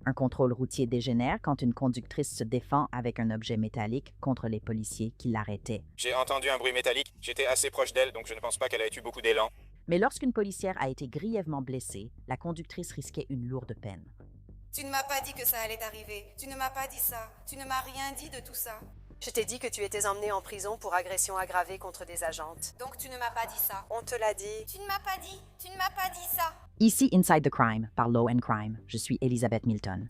Un contrôle routier dégénère quand une conductrice se défend avec un objet métallique contre les policiers qui l'arrêtaient. J'ai entendu un bruit métallique, j'étais assez proche d'elle, donc je ne pense pas qu'elle ait eu beaucoup d'élan. Mais lorsqu'une policière a été grièvement blessée, la conductrice risquait une lourde peine. Tu ne m'as pas dit que ça allait arriver. Tu ne m'as pas dit ça. Tu ne m'as rien dit de tout ça. Je t'ai dit que tu étais emmenée en prison pour agression aggravée contre des agentes. Donc tu ne m'as pas dit ça. On te l'a dit. Tu ne m'as pas dit. Tu ne m'as pas dit ça. Ici Inside the Crime par Law and Crime. Je suis Elizabeth Milton.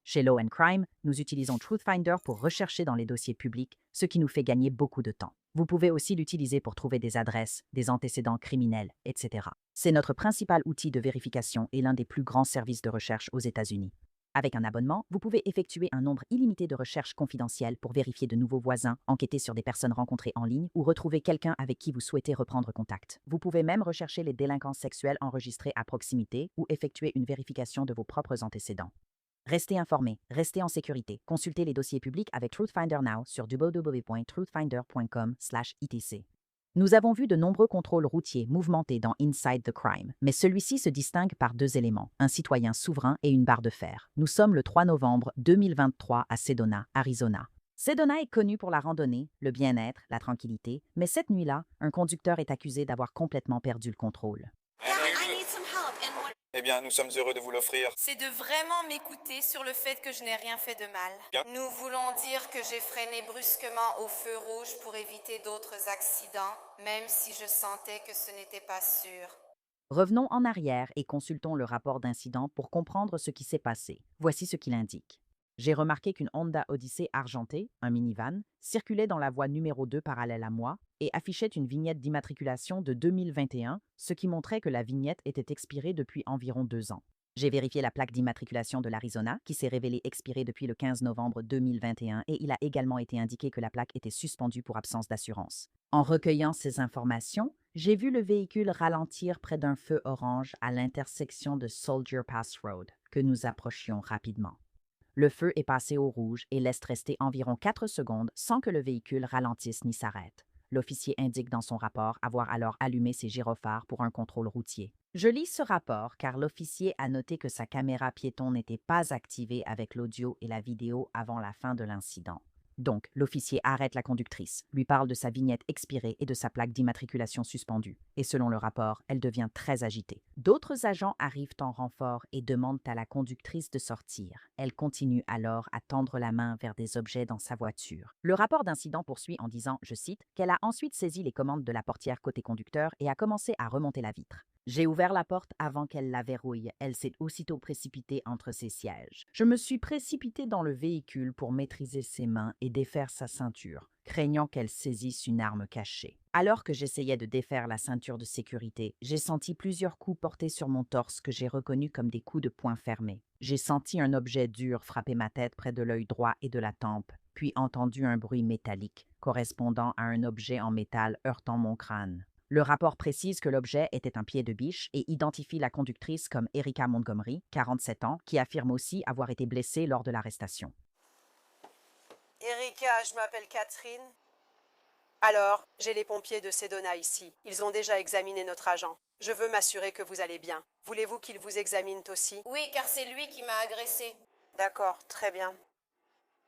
Chez Law and Crime, nous utilisons Truthfinder pour rechercher dans les dossiers publics, ce qui nous fait gagner beaucoup de temps. Vous pouvez aussi l'utiliser pour trouver des adresses, des antécédents criminels, etc. C'est notre principal outil de vérification et l'un des plus grands services de recherche aux États-Unis. Avec un abonnement, vous pouvez effectuer un nombre illimité de recherches confidentielles pour vérifier de nouveaux voisins, enquêter sur des personnes rencontrées en ligne ou retrouver quelqu'un avec qui vous souhaitez reprendre contact. Vous pouvez même rechercher les délinquances sexuelles enregistrées à proximité ou effectuer une vérification de vos propres antécédents. Restez informés, restez en sécurité. Consultez les dossiers publics avec Truthfinder Now sur www.truthfinder.com/etc. Nous avons vu de nombreux contrôles routiers mouvementés dans Inside the Crime, mais celui-ci se distingue par deux éléments, un citoyen souverain et une barre de fer. Nous sommes le 3 novembre 2023 à Sedona, Arizona. Sedona est connu pour la randonnée, le bien-être, la tranquillité, mais cette nuit-là, un conducteur est accusé d'avoir complètement perdu le contrôle. Eh bien, nous sommes heureux de vous l'offrir. C'est de vraiment m'écouter sur le fait que je n'ai rien fait de mal. Bien. Nous voulons dire que j'ai freiné brusquement au feu rouge pour éviter d'autres accidents, même si je sentais que ce n'était pas sûr. Revenons en arrière et consultons le rapport d'incident pour comprendre ce qui s'est passé. Voici ce qu'il indique. J'ai remarqué qu'une Honda Odyssey argentée, un minivan, circulait dans la voie numéro 2 parallèle à moi et affichait une vignette d'immatriculation de 2021, ce qui montrait que la vignette était expirée depuis environ 2 ans. J'ai vérifié la plaque d'immatriculation de l'Arizona, qui s'est révélée expirée depuis le 15 novembre 2021, et il a également été indiqué que la plaque était suspendue pour absence d'assurance. En recueillant ces informations, j'ai vu le véhicule ralentir près d'un feu orange à l'intersection de Soldier Pass Road, que nous approchions rapidement. Le feu est passé au rouge et laisse rester environ 4 secondes sans que le véhicule ralentisse ni s'arrête. L'officier indique dans son rapport avoir alors allumé ses gyrophares pour un contrôle routier. Je lis ce rapport car l'officier a noté que sa caméra piéton n'était pas activée avec l'audio et la vidéo avant la fin de l'incident. Donc, l'officier arrête la conductrice, lui parle de sa vignette expirée et de sa plaque d'immatriculation suspendue. Et selon le rapport, elle devient très agitée. D'autres agents arrivent en renfort et demandent à la conductrice de sortir. Elle continue alors à tendre la main vers des objets dans sa voiture. Le rapport d'incident poursuit en disant, je cite, qu'elle a ensuite saisi les commandes de la portière côté conducteur et a commencé à remonter la vitre. J'ai ouvert la porte avant qu'elle la verrouille. Elle s'est aussitôt précipitée entre ses sièges. Je me suis précipité dans le véhicule pour maîtriser ses mains et défaire sa ceinture, craignant qu'elle saisisse une arme cachée. Alors que j'essayais de défaire la ceinture de sécurité, j'ai senti plusieurs coups portés sur mon torse que j'ai reconnus comme des coups de poing fermés. J'ai senti un objet dur frapper ma tête près de l'œil droit et de la tempe, puis entendu un bruit métallique, correspondant à un objet en métal heurtant mon crâne. Le rapport précise que l'objet était un pied de biche et identifie la conductrice comme Erica Montgomery, 47 ans, qui affirme aussi avoir été blessée lors de l'arrestation. Erika, je m'appelle Catherine. Alors, j'ai les pompiers de Sedona ici. Ils ont déjà examiné notre agent. Je veux m'assurer que vous allez bien. Voulez-vous qu'ils vous examinent aussi? Oui, car c'est lui qui m'a agressée. D'accord, très bien.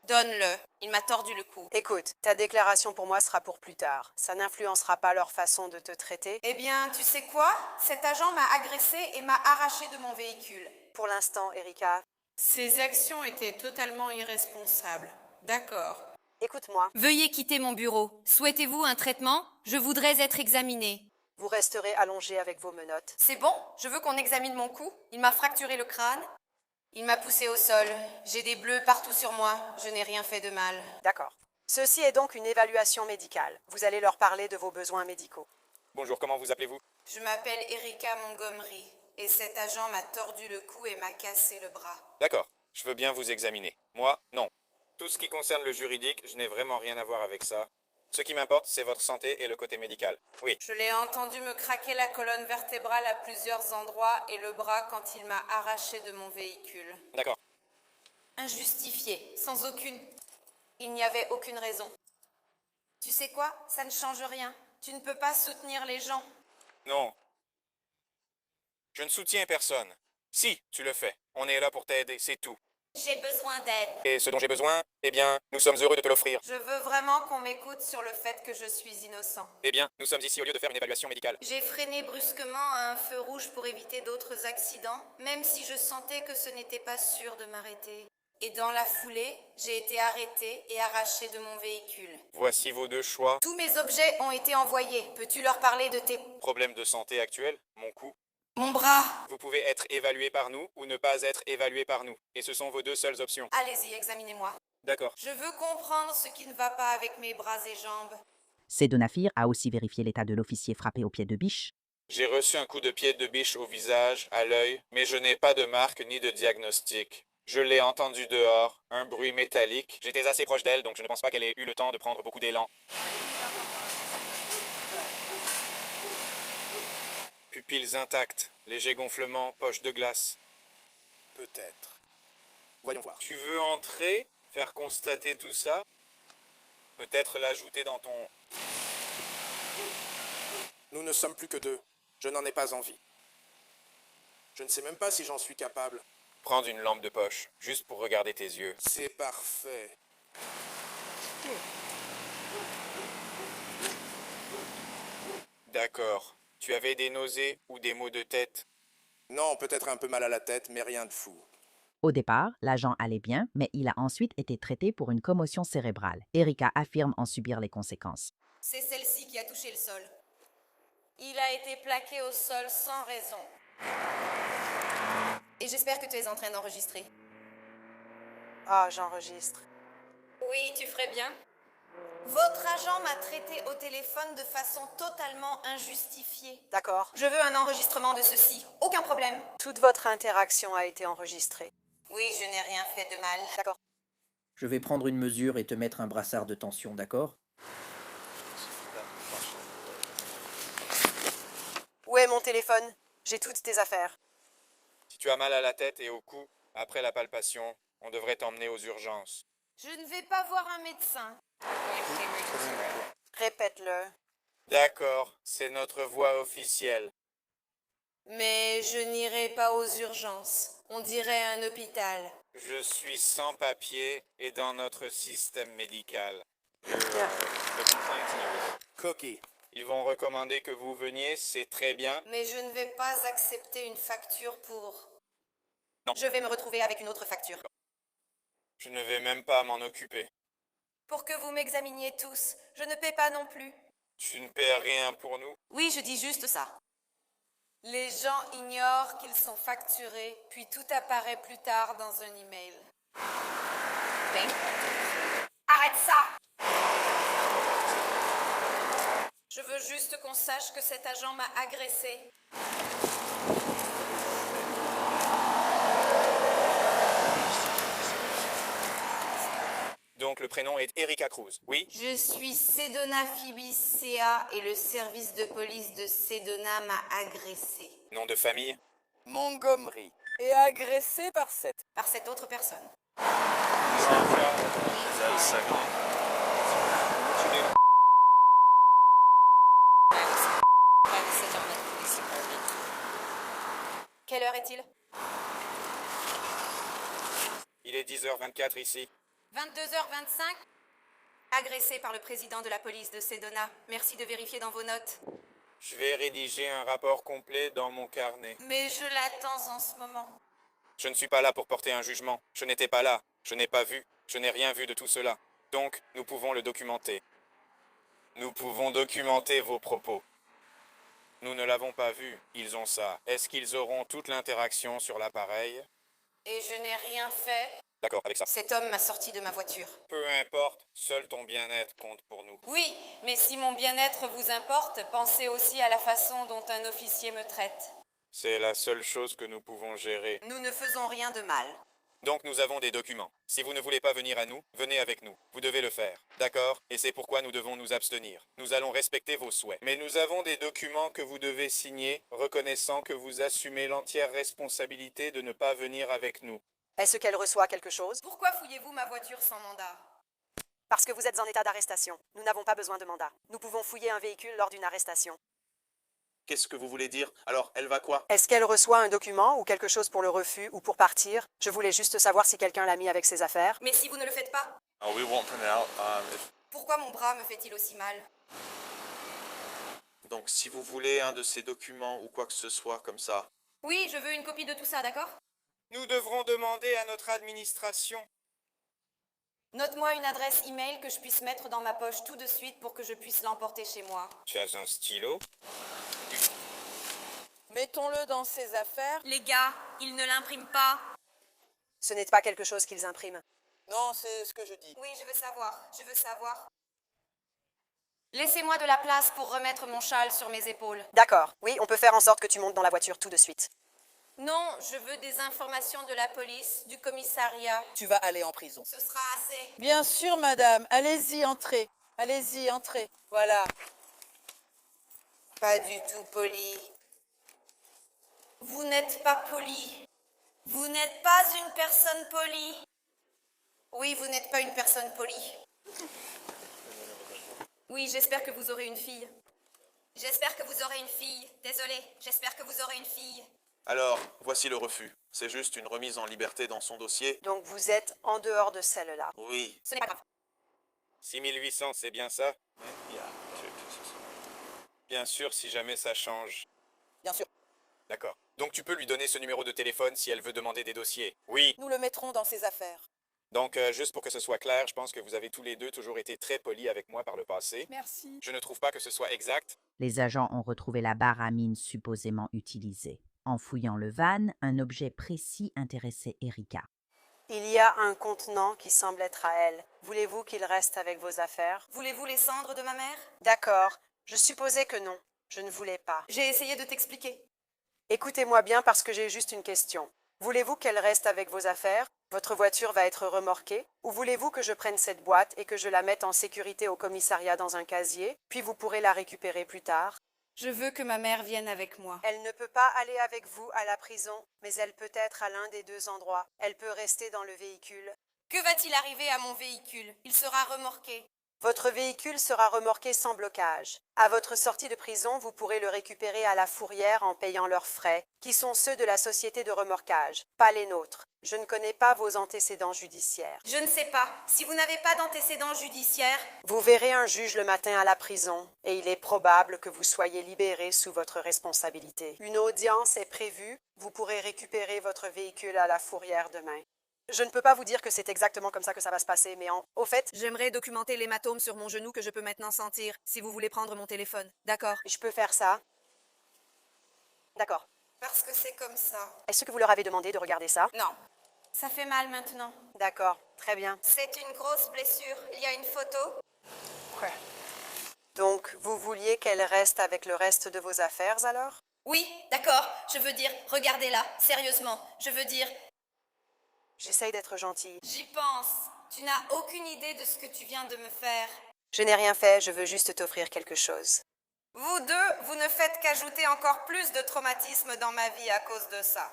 Donne-le. Il m'a tordu le cou. Écoute, ta déclaration pour moi sera pour plus tard. Ça n'influencera pas leur façon de te traiter. Eh bien, tu sais quoi? Cet agent m'a agressée et m'a arrachée de mon véhicule. Pour l'instant, Erika, Ses actions étaient totalement irresponsables. D'accord. écoute-moi. Veuillez quitter mon bureau. Souhaitez-vous un traitement? Je voudrais être examinée. Vous resterez allongé avec vos menottes. C'est bon? Je veux qu'on examine mon cou. Il m'a fracturé le crâne. Il m'a poussé au sol. J'ai des bleus partout sur moi. Je n'ai rien fait de mal. D'accord. Ceci est donc une évaluation médicale. Vous allez leur parler de vos besoins médicaux. Bonjour, comment vous appelez-vous? Je m'appelle Erica Montgomery. Et cet agent m'a tordu le cou et m'a cassé le bras. D'accord, je veux bien vous examiner. Moi, non. Tout ce qui concerne le juridique, je n'ai vraiment rien à voir avec ça. Ce qui m'importe, c'est votre santé et le côté médical. Oui. Je l'ai entendu me craquer la colonne vertébrale à plusieurs endroits et le bras quand il m'a arraché de mon véhicule. D'accord. Injustifié, sans aucune... Il n'y avait aucune raison. Tu sais quoi? Ça ne change rien. Tu ne peux pas soutenir les gens. Non. Je ne soutiens personne. Si, tu le fais. On est là pour t'aider, c'est tout. J'ai besoin d'aide. Et ce dont j'ai besoin, eh bien, nous sommes heureux de te l'offrir. Je veux vraiment qu'on m'écoute sur le fait que je suis innocent. Eh bien, nous sommes ici au lieu de faire une évaluation médicale. J'ai freiné brusquement à un feu rouge pour éviter d'autres accidents, même si je sentais que ce n'était pas sûr de m'arrêter. Et dans la foulée, j'ai été arrêtée et arrachée de mon véhicule. Voici vos deux choix. Tous mes objets ont été envoyés. Peux-tu leur parler de tes... Problème de santé actuel, mon cou. Mon bras. Vous pouvez être évalué par nous ou ne pas être évalué par nous. Et ce sont vos deux seules options. Allez-y, examinez-moi. D'accord. Je veux comprendre ce qui ne va pas avec mes bras et jambes. Sedona Fear a aussi vérifié l'état de l'officier frappé au pied de biche. J'ai reçu un coup de pied de biche au visage, à l'œil, mais je n'ai pas de marque ni de diagnostic. Je l'ai entendu dehors, un bruit métallique. J'étais assez proche d'elle, donc je ne pense pas qu'elle ait eu le temps de prendre beaucoup d'élan. Pupilles intactes, léger gonflement, poche de glace. Peut-être. Voyons voir. Tu veux entrer, faire constater tout ça? Peut-être l'ajouter dans ton... Nous ne sommes plus que deux. Je n'en ai pas envie. Je ne sais même pas si j'en suis capable. Prendre une lampe de poche, juste pour regarder tes yeux. C'est parfait. D'accord. Tu avais des nausées ou des maux de tête? Non, peut-être un peu mal à la tête, mais rien de fou. Au départ, l'agent allait bien, mais il a ensuite été traité pour une commotion cérébrale. Erika affirme en subir les conséquences. C'est celle-ci qui a touché le sol. Il a été plaqué au sol sans raison. Et j'espère que tu es en train d'enregistrer. Ah, j'enregistre. Oui, tu ferais bien. Votre agent m'a traité au téléphone de façon totalement injustifiée. D'accord. Je veux un enregistrement de ceci. Aucun problème. Toute votre interaction a été enregistrée. Oui, je n'ai rien fait de mal. D'accord. Je vais prendre une mesure et te mettre un brassard de tension, d'accord? Où est mon téléphone? J'ai toutes tes affaires. Si tu as mal à la tête et au cou, après la palpation, on devrait t'emmener aux urgences. Je ne vais pas voir un médecin. Répète-le. D'accord, c'est notre voix officielle. Mais je n'irai pas aux urgences. On dirait un hôpital. Je suis sans papier et dans notre système médical. Coquille. Ils vont recommander que vous veniez, c'est très bien. Mais je ne vais pas accepter une facture pour... Non. Je vais me retrouver avec une autre facture. Je ne vais même pas m'en occuper. Pour que vous m'examiniez tous, je ne paie pas non plus. Tu ne paies rien pour nous? Oui, je dis juste ça. Les gens ignorent qu'ils sont facturés, puis tout apparaît plus tard dans un email. Ben, arrête ça! Je veux juste qu'on sache que cet agent m'a agressé. Donc le prénom est Erika Cruz, oui? Je suis Sedona Phoebe CA et le service de police de Sedona m'a agressé. Nom de famille? Montgomery est agressé par cette... Par cette autre personne. Quelle heure est-il? Il est 10h24 ici. 22h25. Agressé par le président de la police de Sedona. Merci de vérifier dans vos notes. Je vais rédiger un rapport complet dans mon carnet. Mais je l'attends en ce moment. Je ne suis pas là pour porter un jugement. Je n'étais pas là. Je n'ai pas vu. Je n'ai rien vu de tout cela. Donc, nous pouvons le documenter. Nous pouvons documenter vos propos. Nous ne l'avons pas vu. Ils ont ça. Est-ce qu'ils auront toute l'interaction sur l'appareil? Et je n'ai rien fait. D'accord, avec ça. Cet homme m'a sorti de ma voiture. Peu importe, seul ton bien-être compte pour nous. Oui, mais si mon bien-être vous importe, pensez aussi à la façon dont un officier me traite. C'est la seule chose que nous pouvons gérer. Nous ne faisons rien de mal. Donc nous avons des documents. Si vous ne voulez pas venir à nous, venez avec nous. Vous devez le faire. D'accord? Et c'est pourquoi nous devons nous abstenir. Nous allons respecter vos souhaits. Mais nous avons des documents que vous devez signer, reconnaissant que vous assumez l'entière responsabilité de ne pas venir avec nous. Est-ce qu'elle reçoit quelque chose? Pourquoi fouillez-vous ma voiture sans mandat? Parce que vous êtes en état d'arrestation. Nous n'avons pas besoin de mandat. Nous pouvons fouiller un véhicule lors d'une arrestation. Qu'est-ce que vous voulez dire? Alors, elle va quoi? Est-ce qu'elle reçoit un document ou quelque chose pour le refus ou pour partir? Je voulais juste savoir si quelqu'un l'a mis avec ses affaires. Mais si vous ne le faites pas, Oh, we won't print it out. pourquoi mon bras me fait-il aussi mal? Donc, si vous voulez un de ces documents ou quoi que ce soit comme ça. Oui, je veux une copie de tout ça, d'accord? Nous devrons demander à notre administration. Note-moi une adresse email que je puisse mettre dans ma poche tout de suite pour que je puisse l'emporter chez moi. Tu as un stylo? Mettons-le dans ses affaires. Les gars, ils ne l'impriment pas. Ce n'est pas quelque chose qu'ils impriment. Non, c'est ce que je dis. Oui, je veux savoir. Laissez-moi de la place pour remettre mon châle sur mes épaules. D'accord. Oui, on peut faire en sorte que tu montes dans la voiture tout de suite. Non, je veux des informations de la police, du commissariat. Tu vas aller en prison. Ce sera assez. Bien sûr, madame. Allez-y, entrez. Allez-y, entrez. Voilà. Pas du tout poli. Vous n'êtes pas poli. Vous n'êtes pas une personne polie. Oui, vous n'êtes pas une personne polie. Oui, j'espère que vous aurez une fille. J'espère que vous aurez une fille. Désolée, j'espère que vous aurez une fille. Alors, voici le refus. C'est juste une remise en liberté dans son dossier. Donc vous êtes en dehors de celle-là. Oui. Ce n'est pas grave. 6800, c'est bien ça? Bien sûr, si jamais ça change. Bien sûr. D'accord. Donc tu peux lui donner ce numéro de téléphone si elle veut demander des dossiers. Oui. Nous le mettrons dans ses affaires. Donc, juste pour que ce soit clair, je pense que vous avez tous les deux toujours été très polis avec moi par le passé. Merci. Je ne trouve pas que ce soit exact. Les agents ont retrouvé la barre à mine supposément utilisée. En fouillant le van, un objet précis intéressait Erika. Il y a un contenant qui semble être à elle. Voulez-vous qu'il reste avec vos affaires? Voulez-vous les cendres de ma mère? D'accord. Je supposais que non. Je ne voulais pas. J'ai essayé de t'expliquer. Écoutez-moi bien parce que j'ai juste une question. Voulez-vous qu'elle reste avec vos affaires? Votre voiture va être remorquée? Ou voulez-vous que je prenne cette boîte et que je la mette en sécurité au commissariat dans un casier, puis vous pourrez la récupérer plus tard? Je veux que ma mère vienne avec moi. Elle ne peut pas aller avec vous à la prison, mais elle peut être à l'un des deux endroits. Elle peut rester dans le véhicule. Que va-t-il arriver à mon véhicule? Il sera remorqué. Votre véhicule sera remorqué sans blocage. À votre sortie de prison, vous pourrez le récupérer à la fourrière en payant leurs frais, qui sont ceux de la société de remorquage, pas les nôtres. Je ne connais pas vos antécédents judiciaires. Je ne sais pas. Si vous n'avez pas d'antécédents judiciaires, Vous verrez un juge le matin à la prison, et il est probable que vous soyez libéré sous votre responsabilité. Une audience est prévue. Vous pourrez récupérer votre véhicule à la fourrière demain. Je ne peux pas vous dire que c'est exactement comme ça que ça va se passer, mais au fait, j'aimerais documenter l'hématome sur mon genou que je peux maintenant sentir, si vous voulez prendre mon téléphone. D'accord? je peux faire ça. D'accord. Parce que c'est comme ça. Est-ce que vous leur avez demandé de regarder ça? Non. Ça fait mal maintenant. D'accord, très bien. C'est une grosse blessure. Il y a une photo? Donc, vous vouliez qu'elle reste avec le reste de vos affaires, alors? Oui, d'accord. Je veux dire, regardez-la. Sérieusement. Je veux dire, J'essaye d'être gentille. j'y pense. Tu n'as aucune idée de ce que tu viens de me faire. Je n'ai rien fait, je veux juste t'offrir quelque chose. Vous deux, vous ne faites qu'ajouter encore plus de traumatisme dans ma vie à cause de ça.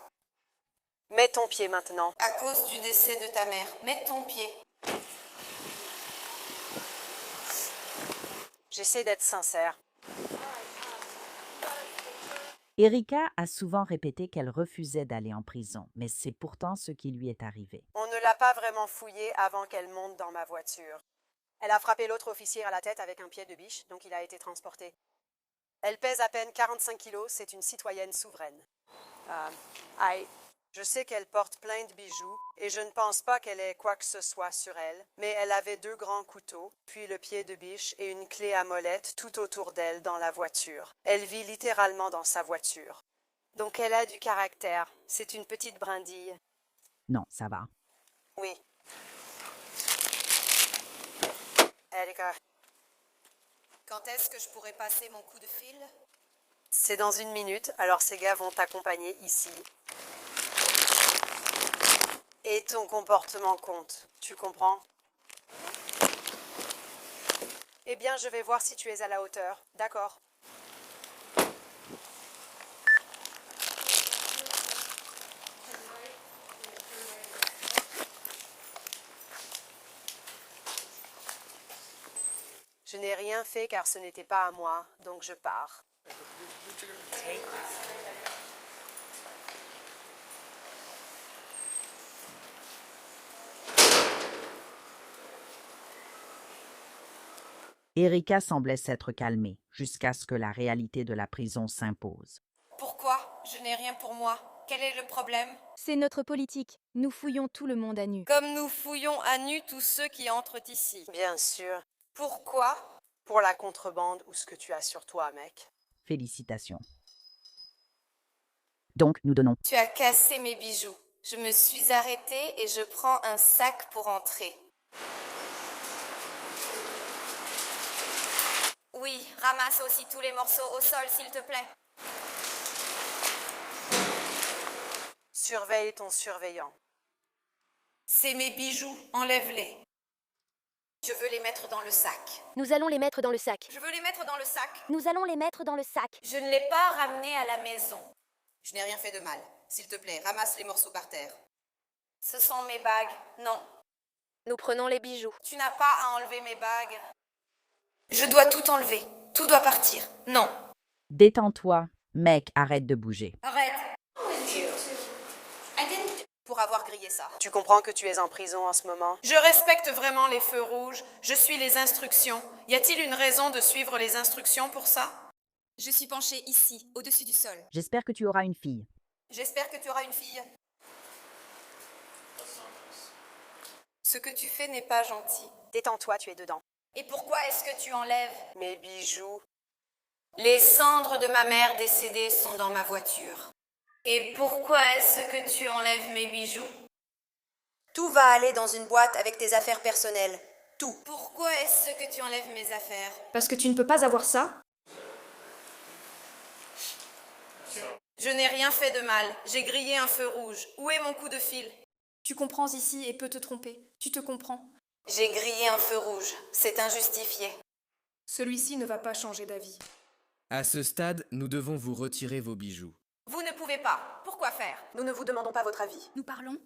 Mets ton pied maintenant. À cause du décès de ta mère. Mets ton pied. J'essaie d'être sincère. Erika a souvent répété qu'elle refusait d'aller en prison, mais c'est pourtant ce qui lui est arrivé. On ne l'a pas vraiment fouillée avant qu'elle monte dans ma voiture. Elle a frappé l'autre officier à la tête avec un pied de biche, donc il a été transporté. Elle pèse à peine 45 kilos, c'est une citoyenne souveraine. Je sais qu'elle porte plein de bijoux et je ne pense pas qu'elle ait quoi que ce soit sur elle, mais elle avait 2 grands couteaux, puis le pied de biche et une clé à molette tout autour d'elle dans la voiture. Elle vit littéralement dans sa voiture. Donc elle a du caractère. C'est une petite brindille. Non, ça va. Oui. Erika, Quand est-ce que je pourrais passer mon coup de fil? c'est dans 1 minute, alors ces gars vont t'accompagner ici. Et ton comportement compte, tu comprends? Eh bien, je vais voir si tu es à la hauteur, d'accord? Je n'ai rien fait car ce n'était pas à moi, donc je pars. Erika semblait s'être calmée jusqu'à ce que la réalité de la prison s'impose. Pourquoi? Je n'ai rien pour moi. Quel est le problème? C'est notre politique. Nous fouillons tout le monde à nu. Comme nous fouillons à nu tous ceux qui entrent ici. Bien sûr. Pourquoi? Pour la contrebande ou ce que tu as sur toi, mec. Félicitations. Donc, nous donnons. Tu as cassé mes bijoux. Je me suis arrêtée et je prends un sac pour entrer. Oui, ramasse aussi tous les morceaux au sol, s'il te plaît. Surveille ton surveillant. C'est mes bijoux, enlève-les. Je veux les mettre dans le sac. Nous allons les mettre dans le sac. Je veux les mettre dans le sac. Nous allons les mettre dans le sac. Je ne l'ai pas ramené à la maison. Je n'ai rien fait de mal. S'il te plaît, ramasse les morceaux par terre. Ce sont mes bagues. Non. Nous prenons les bijoux. Tu n'as pas à enlever mes bagues. Je dois tout enlever. Tout doit partir. Non. Détends-toi. Mec, arrête de bouger. Arrête. Pour avoir grillé ça. Tu comprends que tu es en prison en ce moment? Je respecte vraiment les feux rouges. Je suis les instructions. Y a-t-il une raison de suivre les instructions pour ça? Je suis penchée ici, au-dessus du sol. J'espère que tu auras une fille. J'espère que tu auras une fille. Ce que tu fais n'est pas gentil. Détends-toi, tu es dedans. Et pourquoi est-ce que tu enlèves? Mes bijoux. Les cendres de ma mère décédée sont dans ma voiture. Et pourquoi est-ce que tu enlèves mes bijoux? Tout va aller dans une boîte avec tes affaires personnelles. Tout. Pourquoi est-ce que tu enlèves mes affaires? Parce que tu ne peux pas avoir ça. Je n'ai rien fait de mal. J'ai grillé un feu rouge. Où est mon coup de fil? Tu comprends ici et peux te tromper. Tu te comprends. J'ai grillé un feu rouge. C'est injustifié. Celui-ci ne va pas changer d'avis. À ce stade, nous devons vous retirer vos bijoux. Vous ne pouvez pas. Pourquoi faire? Nous ne vous demandons pas votre avis. Nous parlons.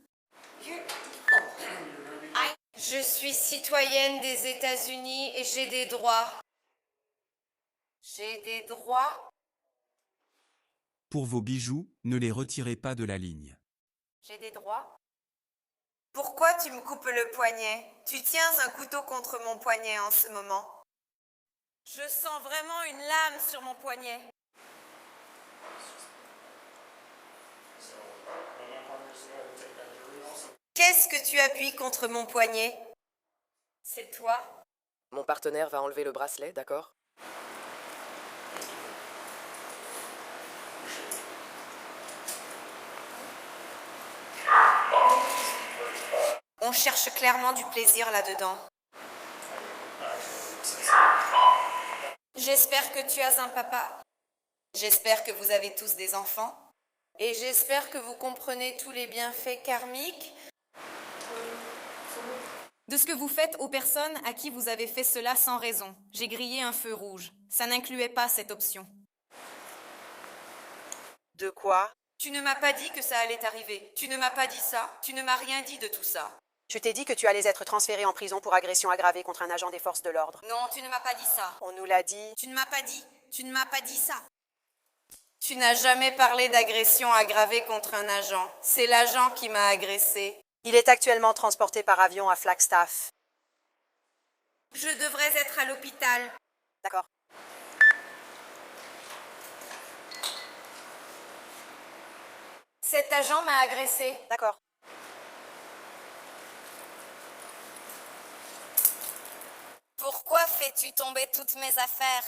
Je suis citoyenne des États-Unis et j'ai des droits. J'ai des droits? Pour vos bijoux, ne les retirez pas de la ligne. J'ai des droits? Pourquoi tu me coupes le poignet? Tu tiens un couteau contre mon poignet en ce moment. Je sens vraiment une lame sur mon poignet. Qu'est-ce que tu appuies contre mon poignet? C'est toi? Mon partenaire va enlever le bracelet, d'accord? On cherche clairement du plaisir là-dedans. J'espère que tu as un papa. J'espère que vous avez tous des enfants. Et j'espère que vous comprenez tous les bienfaits karmiques de ce que vous faites aux personnes à qui vous avez fait cela sans raison. J'ai grillé un feu rouge. Ça n'incluait pas cette option. De quoi? Tu ne m'as pas dit que ça allait arriver. Tu ne m'as pas dit ça. Tu ne m'as rien dit de tout ça. Je t'ai dit que tu allais être transféré en prison pour agression aggravée contre un agent des forces de l'ordre. Non, tu ne m'as pas dit ça. On nous l'a dit. Tu ne m'as pas dit. Tu ne m'as pas dit ça. Tu n'as jamais parlé d'agression aggravée contre un agent. C'est l'agent qui m'a agressé. Il est actuellement transporté par avion à Flagstaff. Je devrais être à l'hôpital. D'accord. Cet agent m'a agressé. D'accord. Pourquoi fais-tu tomber toutes mes affaires?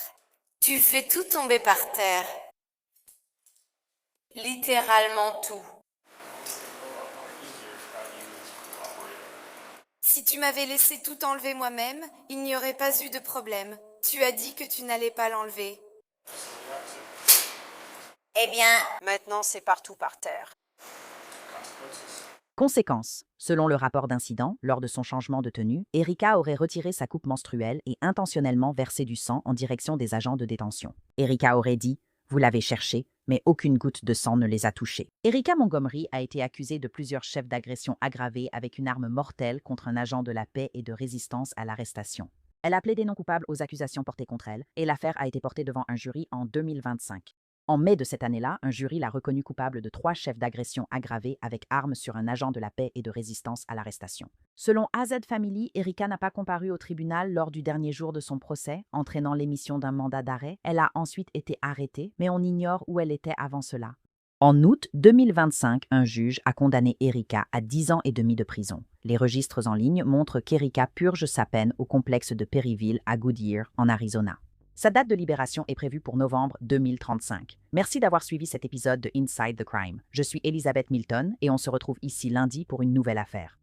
Tu fais tout tomber par terre. Littéralement tout. Si tu m'avais laissé tout enlever moi-même, il n'y aurait pas eu de problème. Tu as dit que tu n'allais pas l'enlever. Eh bien... Maintenant, c'est partout par terre. Conséquence. Selon le rapport d'incident, lors de son changement de tenue, Erika aurait retiré sa coupe menstruelle et intentionnellement versé du sang en direction des agents de détention. Erika aurait dit « Vous l'avez cherché, mais aucune goutte de sang ne les a touchés ». Erika Montgomery a été accusée de plusieurs chefs d'agression aggravée avec une arme mortelle contre un agent de la paix et de résistance à l'arrestation. Elle a plaidé non coupable aux accusations portées contre elle et l'affaire a été portée devant un jury en 2025. En mai de cette année-là, un jury l'a reconnu coupable de 3 chefs d'agression aggravée avec armes sur un agent de la paix et de résistance à l'arrestation. Selon AZ Family, Erika n'a pas comparu au tribunal lors du dernier jour de son procès, entraînant l'émission d'un mandat d'arrêt. Elle a ensuite été arrêtée, mais on ignore où elle était avant cela. En août 2025, un juge a condamné Erika à 10 ans et demi de prison. Les registres en ligne montrent qu'Erika purge sa peine au complexe de Perryville à Goodyear, en Arizona. Sa date de libération est prévue pour novembre 2035. Merci d'avoir suivi cet épisode de Inside the Crime. Je suis Elizabeth Milton et on se retrouve ici lundi pour une nouvelle affaire.